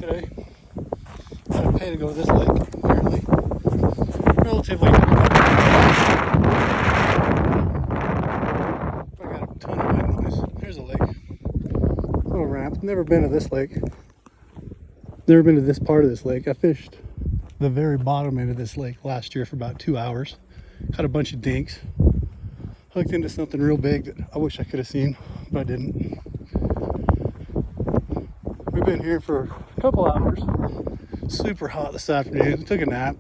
today. Gotta pay to go to this lake, apparently. Relatively. I got a ton of wind noise. Here's a lake. Little ramp. Never been to this lake. Never been to this part of this lake. I fished the very bottom end of this lake last year for about 2 hours. Caught a bunch of dinks. Hooked into something real big that I wish I could have seen, but I didn't. We've been here for a couple hours. Super hot this afternoon. Took a nap.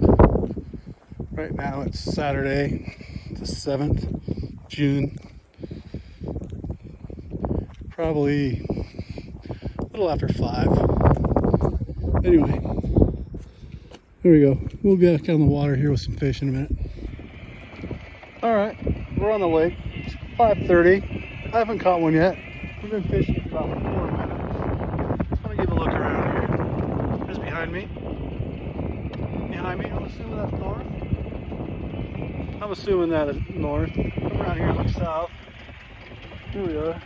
Right now it's Saturday, the 7th, June. Probably a little after 5. Anyway, here we go. We'll be back on the water here with some fish in a minute. All right, we're on the lake. It's 5:30. I haven't caught one yet. We've been fishing for about 4 minutes. Just want to give a look around here. Just behind me. Behind me, I'm assuming that's north. I'm assuming that is north. Come around here and look south. Here we are.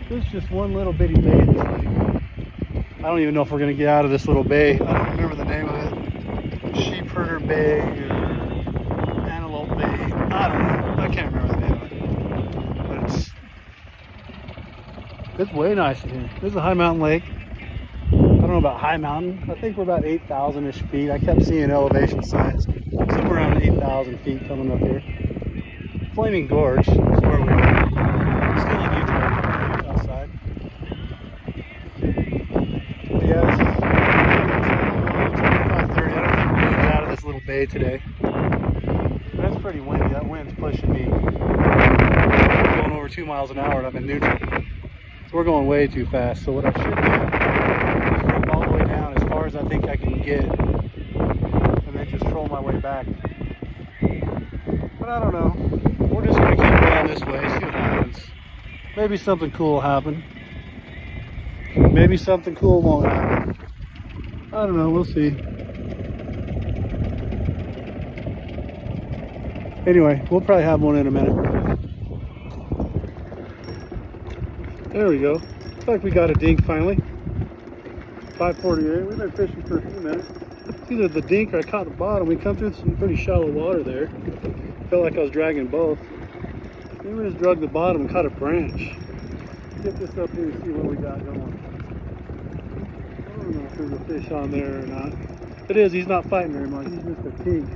This is just one little bitty bay this lake. I don't even know if we're going to get out of this little bay. I don't remember the name of it. Sheep Herder Bay or Antelope Bay. I don't know. I can't remember the name of it. But it's way nice in here. This is a high mountain lake. I don't know about high mountain. I think we're about 8,000-ish feet. I kept seeing elevation signs. Somewhere around 8,000 feet coming up here. Flaming Gorge is where we are. Still in Utah. Outside. But yeah, this is 5:30. I don't think we're going to get out of this little bay today. That's pretty windy. That wind's pushing me. I'm going over 2 miles an hour and I'm in neutral. So we're going way too fast. So what I should do is drop all the way down as far as I think I can get and then just troll my way back. But I don't know. We're just going to keep going this way, see what happens. Maybe something cool will happen. Maybe something cool won't happen. I don't know, we'll see. Anyway, we'll probably have one in a minute. There we go. Looks like we got a dink finally. 5:48. We've been fishing for a few minutes. It's either the dink or I caught the bottom. We come through some pretty shallow water there. Felt like I was dragging both. Then we just drug the bottom and caught a branch. Get this up here and see what we got going. I don't know if there's a fish on there or not. If it is, he's not fighting very much. He's just a tink.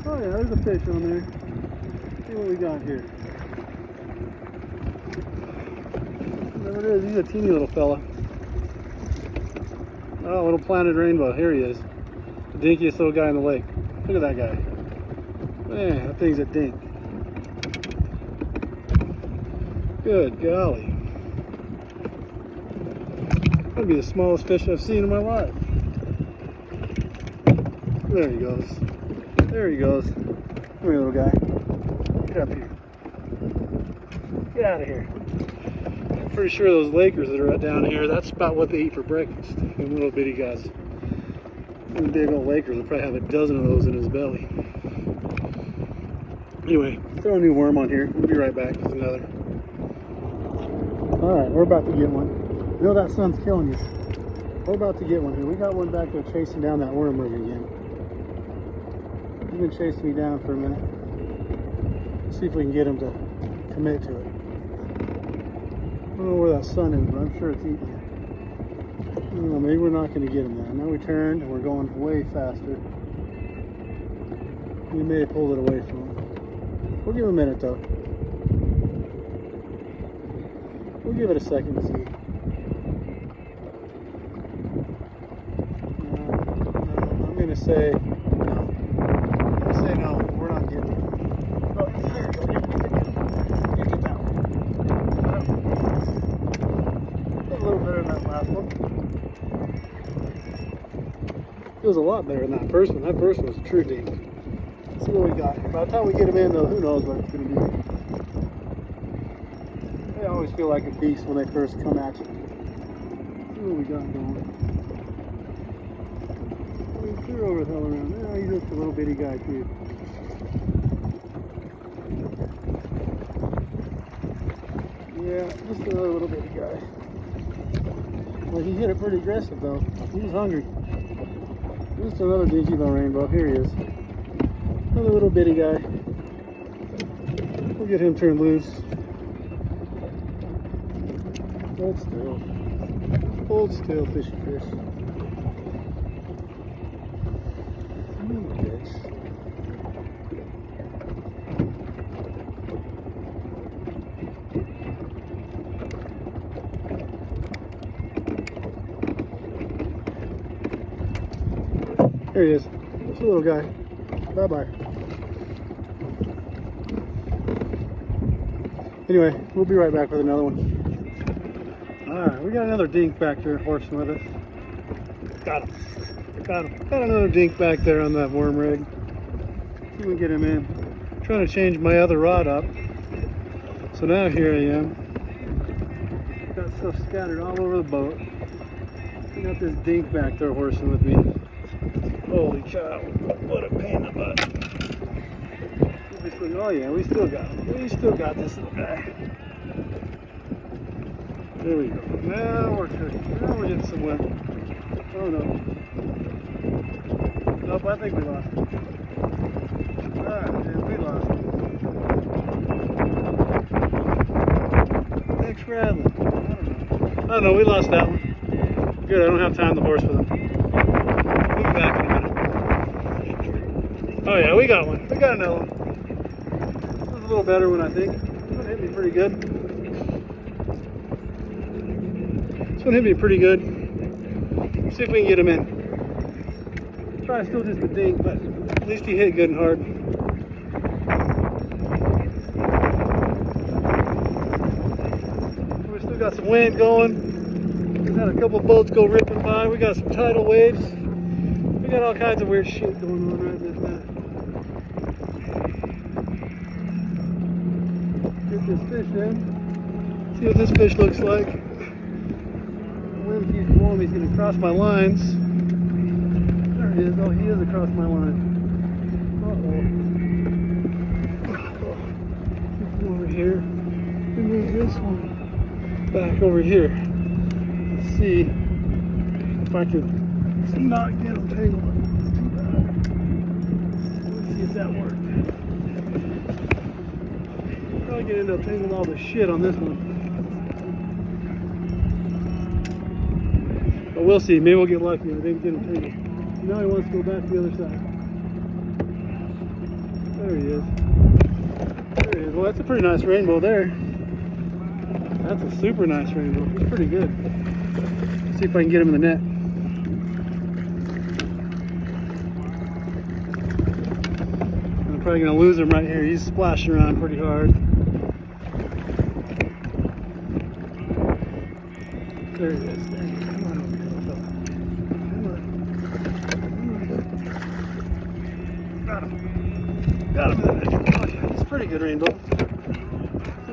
Oh yeah, there's a fish on there. Let's see what we got here. There it is. He's a teeny little fella. Oh, little planted rainbow. Here he is. The dinkiest little guy in the lake. Look at that guy. Man, that thing's a dink. Good golly. That'd be the smallest fish I've seen in my life. There he goes. There he goes. Come here, little guy. Get up here. Get out of here. I'm pretty sure those Lakers that are down here, that's about what they eat for breakfast. Them little bitty guys. Them big old Lakers will probably have a dozen of those in his belly. Anyway, throw a new worm on here. We'll be right back with another. Alright, we're about to get one. You know that sun's killing you. We're about to get one here. We got one back there chasing down that worm rig again. He's been chasing me down for a minute. Let's see if we can get him to commit to it. I don't know where that sun is, but I'm sure it's eating it. I don't know, maybe we're not going to get him now. Now we turned and we're going way faster. We may have pulled it away from him. We'll give him a minute though. We'll give it a second to see. I'm going to say no. I'm going to say no. We're not getting it. Oh, there we go. You get that one. A little better than that last one. It was a lot better than that first one. That first one was a true dink. Let's see what we got here. By the time we get them in, though, who knows what it's going to be. They always feel like a beast when they first come at you. Let's see what we got going. Clear over the hell around. Yeah, he's just a little bitty guy, too. Yeah, just another little bitty guy. Well, he hit it pretty aggressive though. He's hungry. Just another dinky little rainbow. Here he is. Another little bitty guy. We'll get him turned loose. Hold still. Hold still, fishy fish. There he is. It's a little guy. Bye-bye. Anyway, we'll be right back with another one. Alright, we got another dink back here horsing with us. Got him. Got him. Got another dink back there on that worm rig. See if we can get him in. I'm trying to change my other rod up. So now here I am. Got stuff scattered all over the boat. I got this dink back there horsing with me. Holy cow, what a pain in the butt. Oh yeah, we still got him. We still got this little guy. There we go. Now we're cooking. Now we're getting some wet. Oh no. Nope, I think we lost him. Alright, we lost him. Thanks for Adlin. Oh no, we lost that one. Good, I don't have time to horse with him. We'll be back in a minute. Oh yeah, we got one. We got another one. This was a little better one, I think. This one hit me pretty good. This one hit me pretty good. Let's see if we can get him in. Probably still just a dink, but at least he hit good and hard. We still got some wind going. We've had a couple boats go ripping by. We got some tidal waves. We got all kinds of weird shit going on right this minute. Get this fish in. See what this fish looks like. The wind keeps blowing. He's going to cross my lines. There he is. Oh, he is across my line. Uh-oh. Over here. We move this one back over here. Let's see if I can not get him tangled up too bad. Let's see if that worked. Probably gonna end up tangling all the shit on this one. But we'll see. Maybe we'll get lucky. I didn't get him tangled. Now he wants to go back to the other side. There he is. There he is. Well, that's a pretty nice rainbow there. That's a super nice rainbow. It's pretty good. Let's see if I can get him in the net. I'm probably going to lose him right here. He's splashing around pretty hard. There he is. There he is. Come on over here. Got him. Got him in the net. Oh, yeah. It's a pretty good rainbow.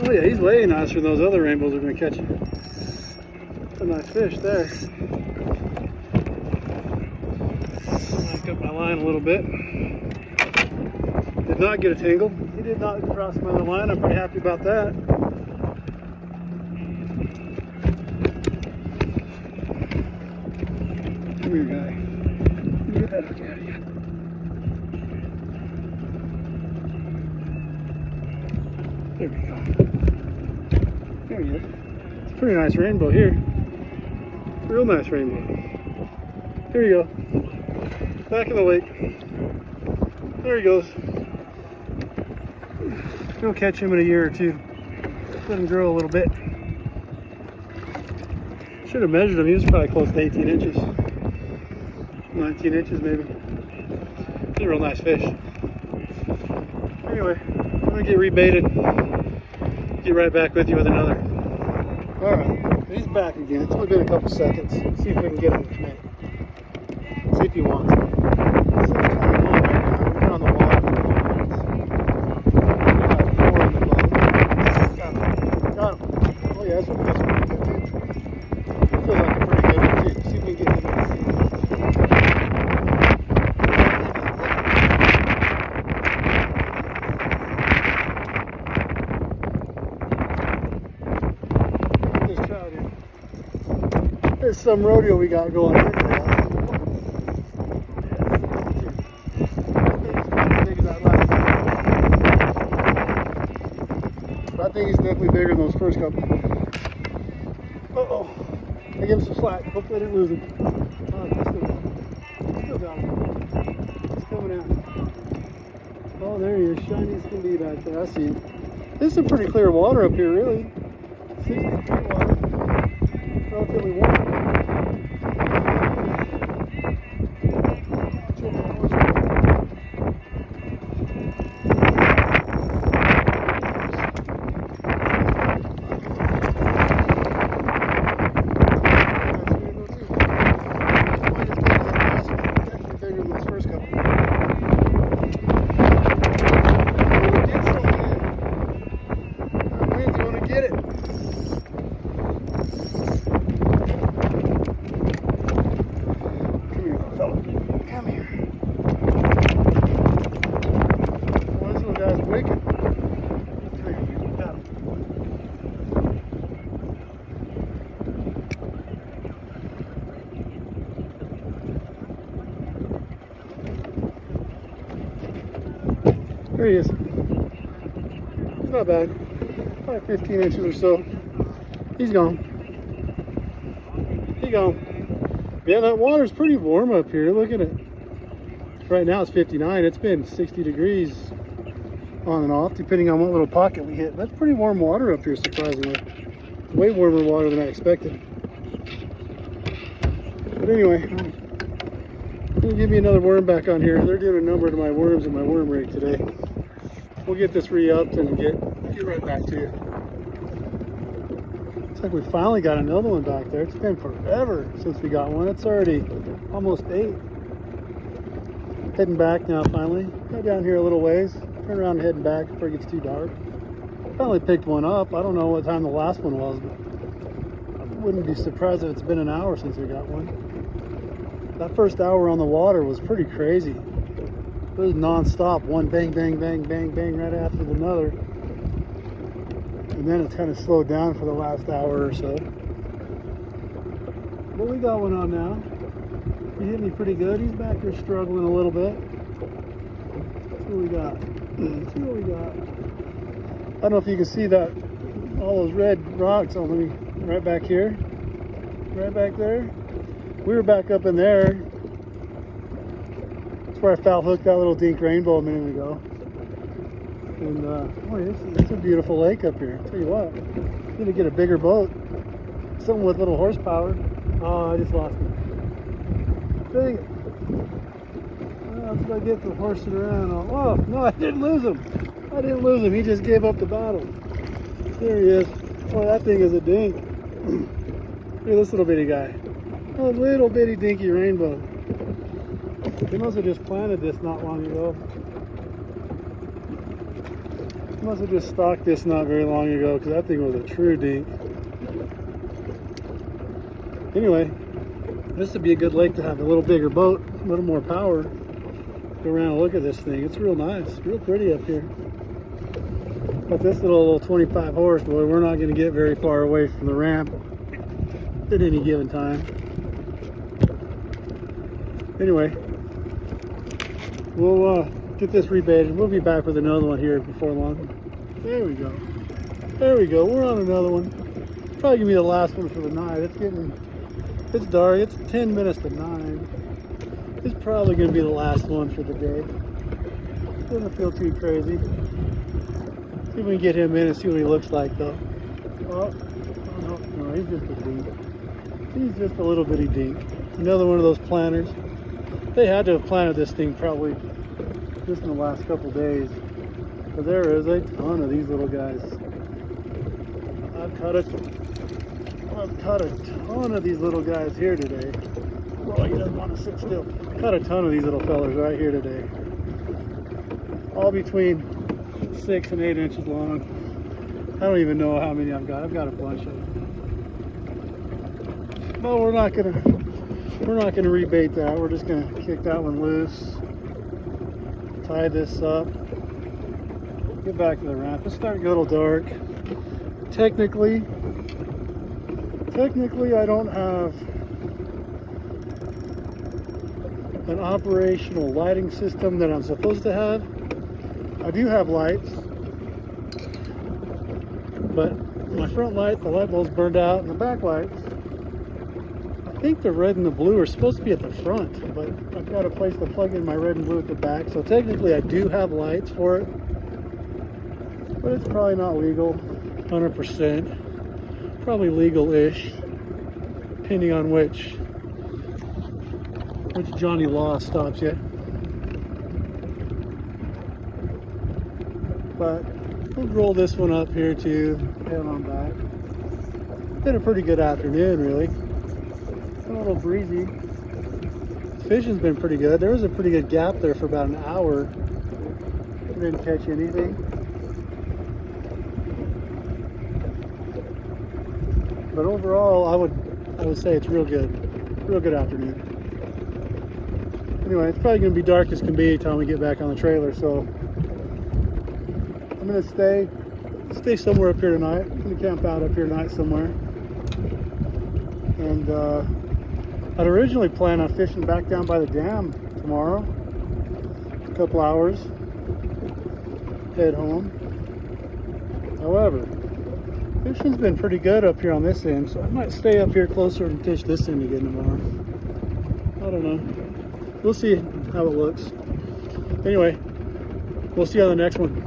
Oh yeah, he's way nicer than those other rainbows we're going to catch. That's a nice fish there. Back up my line a little bit. Did not get a tangle. He did not cross my other line. I'm pretty happy about that. Come here, guy. Get that out of here. There we go. There he is. It's a pretty nice rainbow here. Real nice rainbow. Here you go. Back in the lake. There he goes. We'll catch him in a year or two. Let him grow a little bit. Should have measured him. He was probably close to 18 inches. 19 inches maybe. He's a real nice fish. Anyway, I'm going to get rebaited. Get right back with you with another. Alright, he's back again. It's only been a couple seconds. Let's see if we can get him to commit. See if he wants it. This is kind of long right now. We've been on the water for 4 minutes. We got 4 in the boat. Got him. Got him. Oh yeah, that's what feels pretty good too. It feels like a pretty good one too. See if we can get him in the sea. There's some rodeo we got going here today. I think he's definitely bigger than those first couple. Uh-oh. I give him some slack. Hopefully I didn't lose him. Still got him. He's coming out. Oh, there he is. Shiny as can be back there. I see him. This is some pretty clear water up here, really. 60 feet water. Relatively warm. There he is. He's not bad. Probably 15 inches or so. He's gone. He gone. Yeah, that water's pretty warm up here. Look at it. Right now it's 59. It's been 60 degrees on and off, depending on what little pocket we hit. That's pretty warm water up here, surprisingly. Way warmer water than I expected. But anyway, I'm gonna give me another worm back on here. They're doing a number to my worms in my worm rig today. We'll get this re-upped and get right back to you. Looks like we finally got another one back there. It's been forever since we got one. It's already almost 8. Heading back now finally. Go down here a little ways. Turn around and heading back before it gets too dark. Finally picked one up. I don't know what time the last one was, but I wouldn't be surprised if it's been an hour since we got one. That first hour on the water was pretty crazy. It was non-stop, one bang, bang, bang, bang, bang right after another. And then it kind of slowed down for the last hour or so. But we got one on now. He hit me pretty good. He's back there struggling a little bit. Let's see what we got. Let's see what we got. I don't know if you can see that, all those red rocks on me right back here. Right back there. We were back up in there. That's where I foul hooked that little dink rainbow a minute ago. And boy, it's a beautiful lake up here. I'll tell you what, need to get a bigger boat, something with little horsepower. Oh, I just lost it. Dang it! Well, that's what I get for horsing around. Oh no, I didn't lose him. I didn't lose him. He just gave up the battle. There he is. Oh, that thing is a dink. Look at this little bitty guy. Oh, little bitty dinky rainbow. They must have just planted this not long ago. They must have just stocked this not very long ago, because that thing was a true dink. Anyway, this would be a good lake to have a little bigger boat, a little more power. Go around and look at this thing. It's real nice, real pretty up here. But this little 25 horse, boy, we're not going to get very far away from the ramp at any given time. Anyway, we'll get this rebaited. We'll be back with another one here before long. There we go. There we go. We're on another one. Probably gonna be the last one for the night. It's dark. It's 10 minutes to 9. It's probably gonna be the last one for the day. Doesn't feel too crazy. See if we can get him in and see what he looks like, though. Oh no, he's just a dink. He's just a little bitty dink. Another one of those planters. They had to have planted this thing probably just in the last couple days. But there is a ton of these little guys. I've caught a ton of these little guys here today. Oh, he doesn't want to sit still. Caught a ton of these little fellers right here today. All between 6 and 8 inches long. I don't even know how many I've got. I've got a bunch of them. But we're not gonna rebait that. We're just gonna kick that one loose. Tie this up. Get back to the ramp. It's starting to get a little dark. Technically, Technically, I don't have an operational lighting system that I'm supposed to have. I do have lights, but my front light, the light bulb's burned out, and the back lights, I think the red and the blue are supposed to be at the front, but I've got a place to plug in my red and blue at the back, so technically I do have lights for it, but it's probably not legal 100%. Probably legal-ish, depending on which Johnny Law stops you. But we'll roll this one up here too, head on back. Been a pretty good afternoon, really. A little breezy. Fishing's been pretty good. There was a pretty good gap there for about an hour. Didn't catch anything. But overall, I would say it's real good afternoon. Anyway, it's probably going to be dark as can be time we get back on the trailer, so I'm going to stay somewhere up here tonight. I'm going to camp out up here tonight somewhere. And I'd originally planned on fishing back down by the dam tomorrow, a couple hours, head home. However, fishing's been pretty good up here on this end, so I might stay up here closer and fish this end again tomorrow. I don't know. We'll see how it looks. Anyway, we'll see you on the next one.